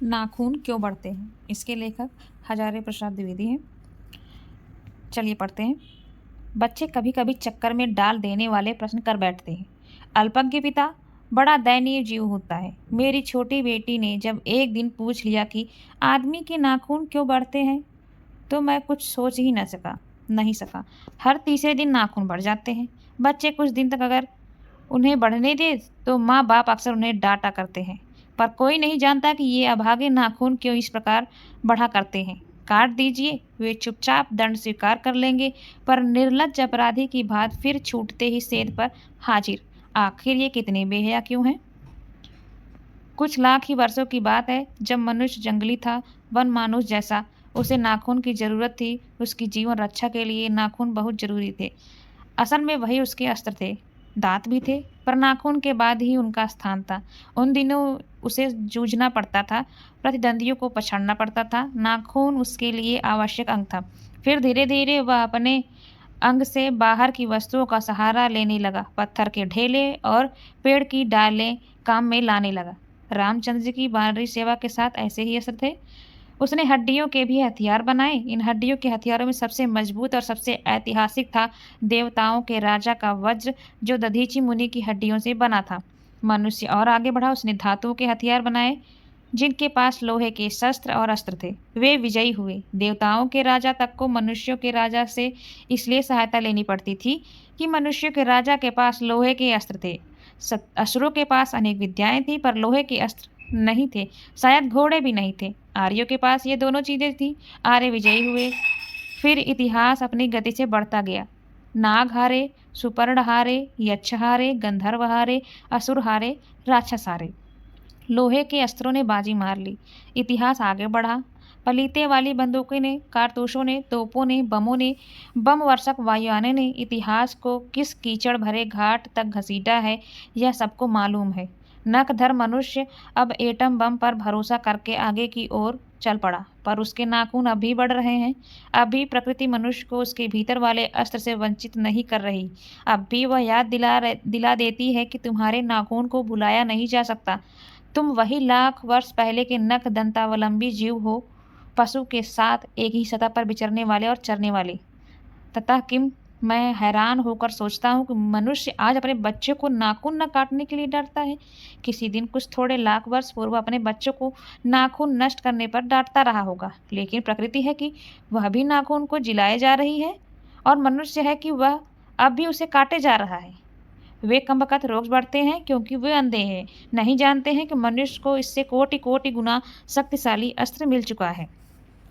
नाखून क्यों बढ़ते हैं? इसके लेखक हजारे प्रसाद द्विवेदी हैं। चलिए पढ़ते हैं। बच्चे कभी कभी चक्कर में डाल देने वाले प्रश्न कर बैठते हैं। अल्पज्ञ पिता बड़ा दयनीय जीव होता है। मेरी छोटी बेटी ने जब एक दिन पूछ लिया कि आदमी के नाखून क्यों बढ़ते हैं, तो मैं कुछ सोच ही नहीं सका। हर तीसरे दिन नाखून बढ़ जाते हैं। बच्चे कुछ दिन तक अगर उन्हें बढ़ने दे तो माँ बाप अक्सर उन्हें डांटा करते हैं, पर कोई नहीं जानता कि ये अभागे नाखून क्यों इस प्रकार बढ़ा करते हैं। काट दीजिए, वे चुपचाप दंड स्वीकार कर लेंगे, पर निर्लज्ज अपराधी की भांति फिर छूटते ही सेद पर हाजिर। आखिर ये कितने बेहया क्यों हैं? कुछ लाख ही वर्षों की बात है, जब मनुष्य जंगली था, वन मानुष जैसा। उसे नाखून की जरूरत थी। उसकी जीवन रक्षा के लिए नाखून बहुत जरूरी थे। असल में वही उसके अस्त्र थे। दांत भी थे, पर नाखून के बाद ही उनका स्थान था। उन दिनों उसे जूझना पड़ता था, प्रतिद्वंदियों को पछाड़ना पड़ता था। नाखून उसके लिए आवश्यक अंग था। फिर धीरे धीरे वह अपने अंग से बाहर की वस्तुओं का सहारा लेने लगा। पत्थर के ढेले और पेड़ की डालें काम में लाने लगा। रामचंद्र जी की वानरी सेवा के साथ ऐसे ही असर थे। उसने हड्डियों के भी हथियार बनाए। इन हड्डियों के हथियारों में सबसे मजबूत और सबसे ऐतिहासिक था देवताओं के राजा का वज्र, जो दधीची मुनि की हड्डियों से बना था। मनुष्य और आगे बढ़ा। उसने धातुओं के हथियार बनाए, जिनके पास लोहे के शस्त्र और अस्त्र थे। वे विजयी हुए। देवताओं के राजा तक को मनुष्यों के राजा से इसलिए सहायता लेनी पड़ती थी कि मनुष्यों के राजा के पास लोहे के अस्त्र थे। असुरों के पास अनेक विद्याएं थी, पर लोहे के अस्त्र नहीं थे। शायद घोड़े भी नहीं थे। आर्यों के पास ये दोनों चीजें थी। आर्य विजयी हुए। फिर इतिहास अपनी गति से बढ़ता गया। नाग हारे, सुपर्ण हारे, यक्ष हारे, गंधर्व हारे, असुर हारे, राक्षस हारे। लोहे के अस्त्रों ने बाजी मार ली। इतिहास आगे बढ़ा। पलीते वाली बंदूकों ने, कारतूसों ने, तोपों ने, बमों ने, बम वर्षक वायुयानों ने इतिहास को किस कीचड़ भरे घाट तक घसीटा है, यह सबको मालूम है। नखधर मनुष्य अब एटम बम पर भरोसा करके आगे की ओर चल पड़ा, पर उसके नाखून अब भी बढ़ रहे हैं। अब भी प्रकृति मनुष्य को उसके भीतर वाले अस्त्र से वंचित नहीं कर रही। अब भी वह याद दिला देती है कि तुम्हारे नाखून को भुलाया नहीं जा सकता। तुम वही लाख वर्ष पहले के नख दंतावलंबी जीव हो, पशु के साथ एक ही सतह पर विचरने वाले और चरने वाले। तथा किम, मैं हैरान होकर सोचता हूँ कि मनुष्य आज अपने बच्चे को नाखून न काटने के लिए डरता है। किसी दिन कुछ थोड़े लाख वर्ष पूर्व अपने बच्चों को नाखून नष्ट करने पर डांटता रहा होगा, लेकिन प्रकृति है कि वह भी नाखून को जिलाए जा रही है, और मनुष्य है कि वह अब भी उसे काटे जा रहा है। वे कमबख्त रोग बढ़ते हैं क्योंकि वे अंधे हैं, नहीं जानते हैं कि मनुष्य को इससे कोटि कोटि गुना शक्तिशाली अस्त्र मिल चुका है।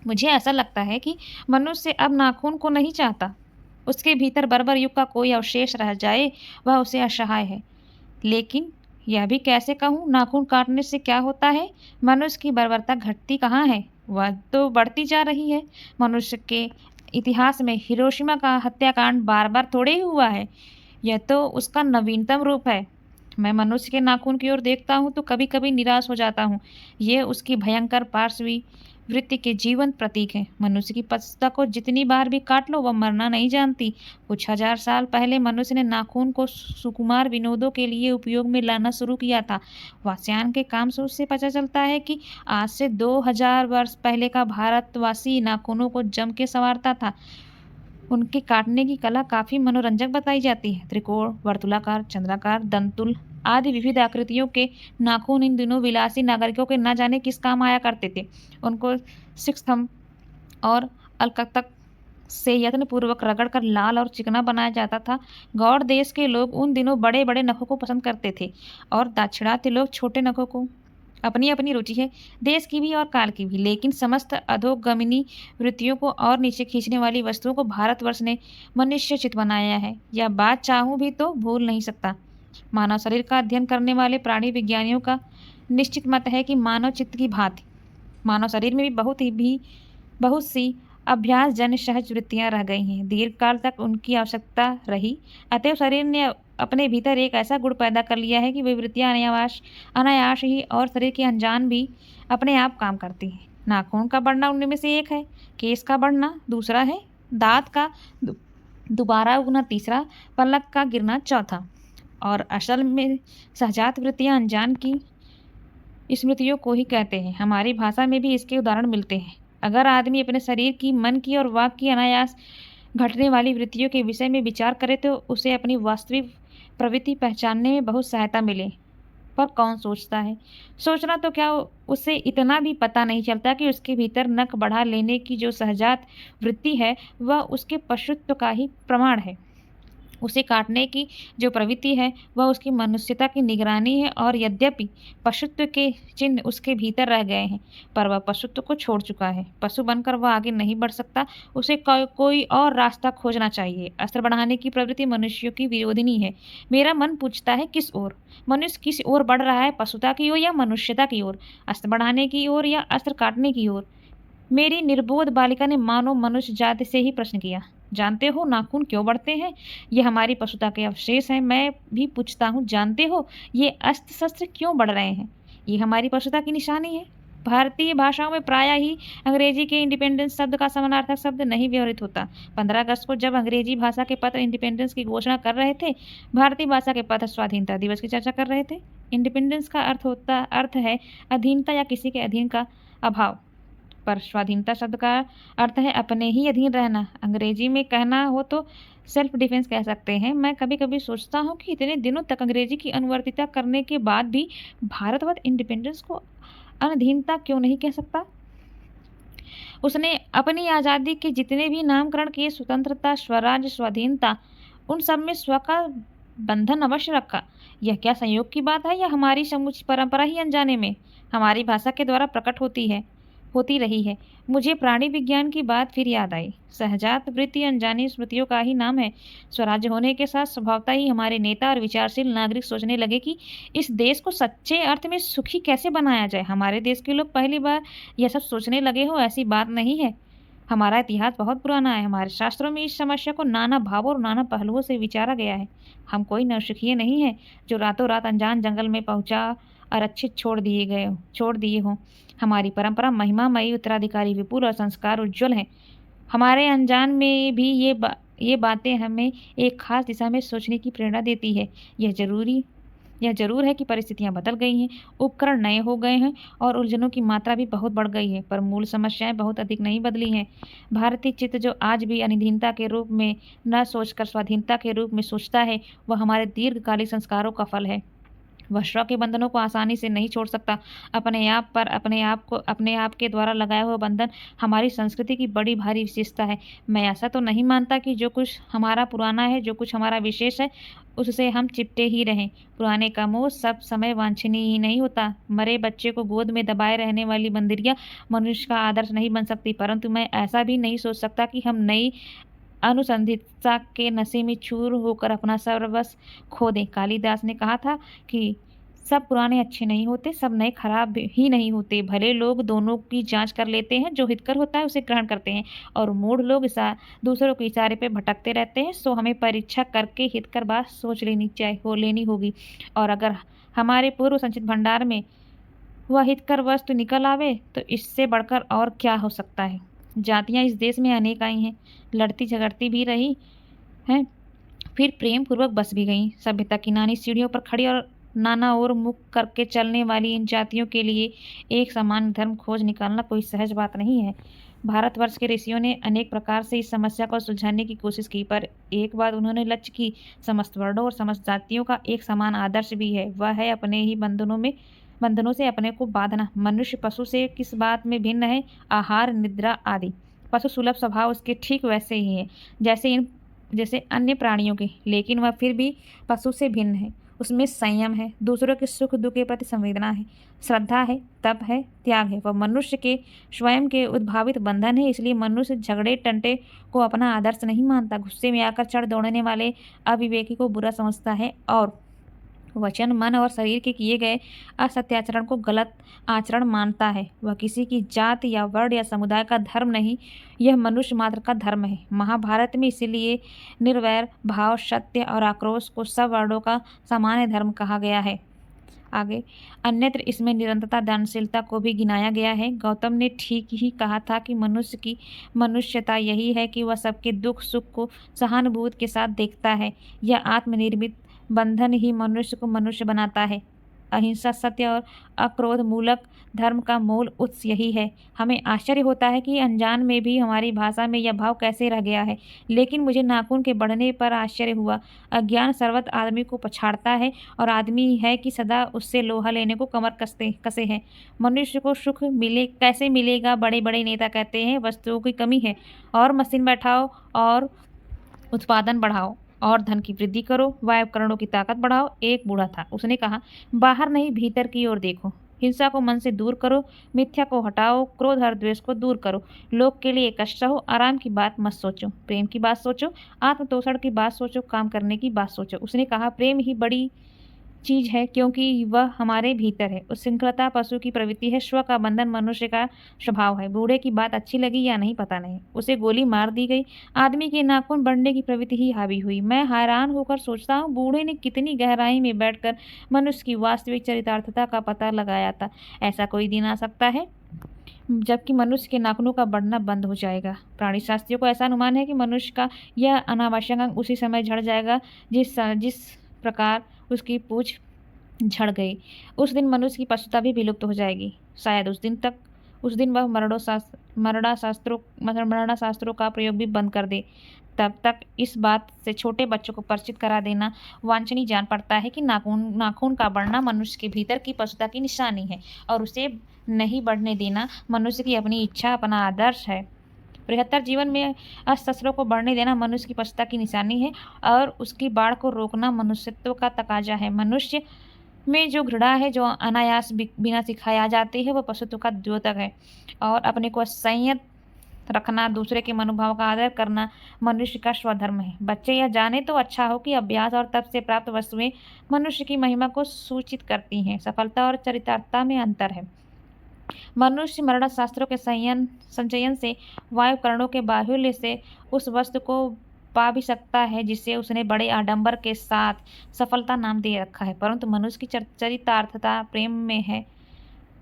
मुझे ऐसा लगता है कि मनुष्य अब नाखून को नहीं चाहता। उसके भीतर बर्बर युग का कोई अवशेष रह जाए, वह उसे असहाय है। लेकिन यह भी कैसे कहूँ, नाखून काटने से क्या होता है? मनुष्य की बर्बरता घटती कहाँ है, वह तो बढ़ती जा रही है। मनुष्य के इतिहास में हिरोशिमा का हत्याकांड बार बार थोड़े ही हुआ है। यह तो उसका नवीनतम रूप है। मैं मनुष्य के नाखून की ओर देखता हूँ तो कभी कभी निराश हो जाता हूँ। ये उसकी भयंकर पार्श्वी वृत्ति के जीवंत प्रतीक है। मनुष्य की पश्चिता को जितनी बार भी काट लो, वह मरना नहीं जानती। कुछ हजार साल पहले मनुष्य ने नाखून को सुकुमार विनोदों के लिए उपयोग में लाना शुरू किया था। वात्स्यायन के कामसूत्र से पता चलता है कि आज से 2000 वर्ष पहले का भारतवासी नाखूनों को जम के संवारता था। उनके काटने की कला काफी मनोरंजक बताई जाती है। त्रिकोण, वर्तुलाकार, चंद्राकार, दंतुल आदि विविध आकृतियों के नाखून इन दिनों विलासी नागरिकों के न जाने किस काम आया करते थे। उनको सिक्स्थम और अलकतक से यत्नपूर्वक रगड़कर लाल और चिकना बनाया जाता था। गौड़ देश के लोग उन दिनों बड़े बड़े नखों को पसंद करते थे, और दाक्षिणात्य लोग छोटे नखों को। अपनी अपनी रुचि है, देश की भी और काल की भी, लेकिन समस्त अधोगमनी वृत्तियों को और नीचे खींचने वाली वस्तुओं को भारतवर्ष ने मनुष्यचित बनाया है। यह बात चाहूँ भी तो भूल नहीं सकता। मानव शरीर का अध्ययन करने वाले प्राणी विज्ञानियों का निश्चित मत है कि मानव चित्त की भांति मानव शरीर में भी बहुत सी अभ्यास जन्य सहज वृत्तियां रह गई हैं। दीर्घकाल तक उनकी आवश्यकता रही, अतएव शरीर ने अपने भीतर एक ऐसा गुण पैदा कर लिया है कि वे वृत्तियां अनायास ही और शरीर के अनजान भी अपने आप काम करती हैं। नाखून का बढ़ना उनमें से एक है, केस का बढ़ना दूसरा है, दांत का दोबारा उगना तीसरा, पलक का गिरना चौथा। और असल में सहजात वृत्तियां अनजान की स्मृतियों को ही कहते हैं। हमारी भाषा में भी इसके उदाहरण मिलते हैं। अगर आदमी अपने शरीर की, मन की और वाक की अनायास घटने वाली वृत्तियों के विषय में विचार करे तो उसे अपनी वास्तविक प्रवृत्ति पहचानने में बहुत सहायता मिले। पर कौन सोचता है? सोचना तो क्या, उसे इतना भी पता नहीं चलता कि उसके भीतर नख बढ़ा लेने की जो सहजात वृत्ति है वह उसके पशुत्व का ही प्रमाण है। उसे काटने की जो प्रवृत्ति है वह उसकी मनुष्यता की निगरानी है, और यद्यपि पशुत्व के चिन्ह उसके भीतर रह गए हैं पर वह पशुत्व को छोड़ चुका है। पशु बनकर वह आगे नहीं बढ़ सकता, उसे कोई और रास्ता खोजना चाहिए। अस्त्र बढ़ाने की प्रवृत्ति मनुष्यों की विरोधिनी है। मेरा मन पूछता है किस ओर? मनुष्य किस ओर बढ़ रहा है, पशुता की ओर या मनुष्यता की ओर, अस्त्र बढ़ाने की ओर या अस्त्र काटने की ओर? मेरी निर्बोध बालिका ने मानो मनुष्य जाति से ही प्रश्न किया। जानते हो नाखून क्यों बढ़ते हैं? ये हमारी पशुता के अवशेष हैं। मैं भी पूछता हूँ, जानते हो ये अस्त्र शस्त्र क्यों बढ़ रहे हैं? ये हमारी पशुता की निशानी है। भारतीय भाषाओं में प्रायः ही अंग्रेजी के इंडिपेंडेंस शब्द का समानार्थक शब्द नहीं व्यवहृत होता। 15 अगस्त को जब अंग्रेजी भाषा के पत्र इंडिपेंडेंस की घोषणा कर रहे थे, भारतीय भाषा के पत्र स्वाधीनता दिवस की चर्चा कर रहे थे। इंडिपेंडेंस का अर्थ है अधीनता या किसी के अधीन का अभाव, पर स्वाधीनता शब्द का अर्थ है अपने ही अधीन रहना। अंग्रेजी में कहना हो तो सेल्फ डिफेंस कह सकते हैं। मैं कभी कभी सोचता हूँ कि इतने दिनों तक अंग्रेजी की अनुवर्तिता करने के बाद भी भारतवर्ष इंडिपेंडेंस को अधीनता क्यों नहीं कह सकता? उसने अपनी आज़ादी के जितने भी नामकरण किए, स्वतंत्रता, स्वराज, स्वाधीनता, उन सब में स्व का बंधन अवश्य रखा। यह क्या संयोग की बात है या हमारी समूची परंपरा ही अनजाने में हमारी भाषा के द्वारा प्रकट होती रही है? मुझे प्राणी विज्ञान की बात फिर याद आई। सहजात वृत्ति अनजानी स्मृतियों का ही नाम है। स्वराज्य होने के साथ स्वभावतः ही हमारे नेता और विचारशील नागरिक सोचने लगे कि इस देश को सच्चे अर्थ में सुखी कैसे बनाया जाए। हमारे देश के लोग पहली बार यह सब सोचने लगे हो ऐसी बात नहीं है। हमारा इतिहास बहुत पुराना है। हमारे शास्त्रों में इस समस्या को नाना भावों और नाना पहलुओं से विचारा गया है। हम कोई नौसिखिए नहीं है जो रातों रात अनजान जंगल में पहुंचा और अच्छे छोड़ दिए हों। हमारी परंपरा महिमामयी, उत्तराधिकारी विपुल और संस्कार उज्ज्वल है। हमारे अनजान में भी ये बातें हमें एक खास दिशा में सोचने की प्रेरणा देती है। यह जरूर है कि परिस्थितियां बदल गई हैं, उपकरण नए हो गए हैं और उलझनों की मात्रा भी बहुत बढ़ गई है, पर मूल समस्याएं बहुत अधिक नहीं बदली हैं। भारतीय चित्त जो आज भी अधीनता के रूप में न सोचकर स्वाधीनता के रूप में सोचता है, वह हमारे दीर्घकालिक संस्कारों का फल है। वह श्रम के बंधनों को आसानी से नहीं छोड़ सकता। अपने आप के द्वारा लगाया हुआ बंधन हमारी संस्कृति की बड़ी भारी विशेषता है। मैं ऐसा तो नहीं मानता कि जो कुछ हमारा पुराना है, जो कुछ हमारा विशेष है, उससे हम चिपटे ही रहें। पुराने का मोह सब समय वांछनीय ही नहीं होता। मरे बच्चे को गोद में दबाए रहने वाली बंदरिया मनुष्य का आदर्श नहीं बन सकती, परंतु मैं ऐसा भी नहीं सोच सकता कि हम नई अनुसंधित्सा के नशे में चूर होकर अपना सर्वस्व खो दें। कालिदास ने कहा था कि सब पुराने अच्छे नहीं होते, सब नए खराब ही नहीं होते। भले लोग दोनों की जांच कर लेते हैं, जो हितकर होता है उसे ग्रहण करते हैं, और मूढ़ लोग दूसरों के इशारे पे भटकते रहते हैं। सो हमें परीक्षा करके हितकर बात सोच लेनी होगी, और अगर हमारे पूर्व संचित भंडार में वह हितकर वस्तु निकल आवे तो इससे बढ़कर और क्या हो सकता है। जातियां इस देश में अनेक आई हैं, लड़ती झगड़ती भी रही हैं, फिर प्रेम पूर्वक बस भी गईं। सभ्यता की नानी सीढ़ियों पर खड़ी और नाना ओर मुख करके चलने वाली इन जातियों के लिए एक समान धर्म खोज निकालना कोई सहज बात नहीं है। भारतवर्ष के ऋषियों ने अनेक प्रकार से इस समस्या को सुलझाने की कोशिश की, पर एक बात उन्होंने लक्ष्य की, समस्त वर्णों और समस्त जातियों का एक समान आदर्श भी है, वह है अपने ही बंधनों से अपने को बांधना। मनुष्य पशु से किस बात में भिन्न है? आहार, निद्रा आदि। पशु सुलभ स्वभाव उसके ठीक वैसे ही है जैसे अन्य प्राणियों के, लेकिन वह फिर भी पशु से भिन्न है। उसमें संयम है, दूसरों के सुख दुख के प्रति संवेदना है, श्रद्धा है, तप है, त्याग है। वह मनुष्य के स्वयं के उद्भावित बंधन है। इसलिए मनुष्य झगड़े टंटे को अपना आदर्श नहीं मानता, गुस्से में आकर चढ़ दौड़ने वाले अविवेकी को बुरा समझता है, और वचन, मन और शरीर के किए गए असत्याचरण को गलत आचरण मानता है। वह किसी की जात या वर्ण या समुदाय का धर्म नहीं, यह मनुष्य मात्र का धर्म है। महाभारत में इसीलिए निर्वैर भाव, सत्य और आक्रोश को सब वर्णों का सामान्य धर्म कहा गया है। आगे अन्यत्र इसमें निरंतरता, दानशीलता को भी गिनाया गया है। गौतम ने ठीक ही कहा था कि मनुष्य की मनुष्यता यही है कि वह सबके दुख सुख को सहानुभूति के साथ देखता है। यह आत्मनिर्मित बंधन ही मनुष्य को मनुष्य बनाता है। अहिंसा, सत्य और अक्रोध मूलक धर्म का मूल उत्स यही है। हमें आश्चर्य होता है कि अनजान में भी हमारी भाषा में यह भाव कैसे रह गया है। लेकिन मुझे नाखून के बढ़ने पर आश्चर्य हुआ। अज्ञान सर्वत्र आदमी को पछाड़ता है और आदमी है कि सदा उससे लोहा लेने को कमर कसे है। मनुष्य को सुख मिले कैसे मिलेगा? बड़े-बड़े नेता कहते हैं वस्तुओं की कमी है और मशीन बैठाओ और उत्पादन बढ़ाओ और धन की वृद्धि करो, वायु उपकरणों की ताकत बढ़ाओ। एक बूढ़ा था, उसने कहा, बाहर नहीं भीतर की ओर देखो। हिंसा को मन से दूर करो, मिथ्या को हटाओ, क्रोध और द्वेष को दूर करो। लोक के लिए कष्ट रहो, आराम की बात मत सोचो, प्रेम की बात सोचो, आत्मतोषण की बात सोचो, काम करने की बात सोचो। उसने कहा, प्रेम ही बड़ी चीज है क्योंकि वह हमारे भीतर है। उच्छृंखलता पशु की प्रवृत्ति है, स्व का बंधन मनुष्य का स्वभाव है। बूढ़े की बात अच्छी लगी या नहीं पता नहीं, उसे गोली मार दी गई। आदमी के नाखून बढ़ने की प्रवृत्ति ही हावी हुई। मैं हैरान होकर सोचता हूँ बूढ़े ने कितनी गहराई में बैठकर मनुष्य की वास्तविक चरितार्थता का पता लगाया था। ऐसा कोई दिन आ सकता है जबकि मनुष्य के नाखूनों का बढ़ना बंद हो जाएगा। प्राणी शास्त्रियों को ऐसा अनुमान है कि मनुष्य का यह अनावश्यक अंग उसी समय झड़ जाएगा जिस प्रकार उसकी पूंछ झड़ गई। उस दिन मनुष्य की पशुता भी विलुप्त हो जाएगी। शायद उस दिन वह मरणशास्त्रों का प्रयोग भी बंद कर दे। तब तक इस बात से छोटे बच्चों को परिचित करा देना वांछनीय जान पड़ता है कि नाखून का बढ़ना मनुष्य के भीतर की पशुता की निशानी है और उसे नहीं बढ़ने देना मनुष्य की अपनी इच्छा, अपना आदर्श है। बृहत्तर जीवन में अस्त्र को बढ़ने देना मनुष्य की पशुता की निशानी है और उसकी बाढ़ को रोकना मनुष्यत्व का तकाजा है। मनुष्य में जो घृणा है, जो अनायास बिना सिखाया जाती है, वह पशुत्व का द्योतक है। और अपने को संयत रखना, दूसरे के मनोभाव का आदर करना मनुष्य का स्वधर्म है। बच्चे यह जाने तो अच्छा हो कि अभ्यास और तप से प्राप्त वस्तुएं मनुष्य की महिमा को सूचित करती हैं। सफलता और चरितार्थता में अंतर है। मनुष्य मरण शास्त्रों के संचयन से, वायु करणों के बाहुल्य से उस वस्तु को पा भी सकता है जिसे उसने बड़े आडंबर के साथ सफलता नाम दे रखा है। परंतु मनुष्य की चरितार्थता प्रेम में है,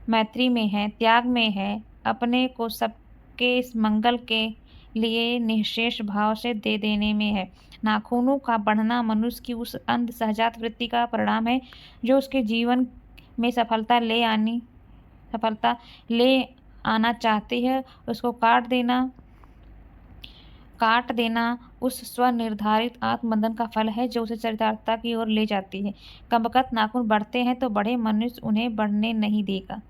मैत्री में है, त्याग में है, अपने को सबके इस मंगल के लिए निःशेष भाव से दे देने में है। नाखूनों का बढ़ना मनुष्य की उस अंध सहजात वृत्ति का परिणाम है जो उसके जीवन में सफलता ले आना चाहती है। उसको काट देना उस स्वनिर्धारित आत्मबंधन का फल है जो उसे चरितार्थता की ओर ले जाती है। कमबख्त नाखून बढ़ते हैं तो बड़े, मनुष्य उन्हें बढ़ने नहीं देगा।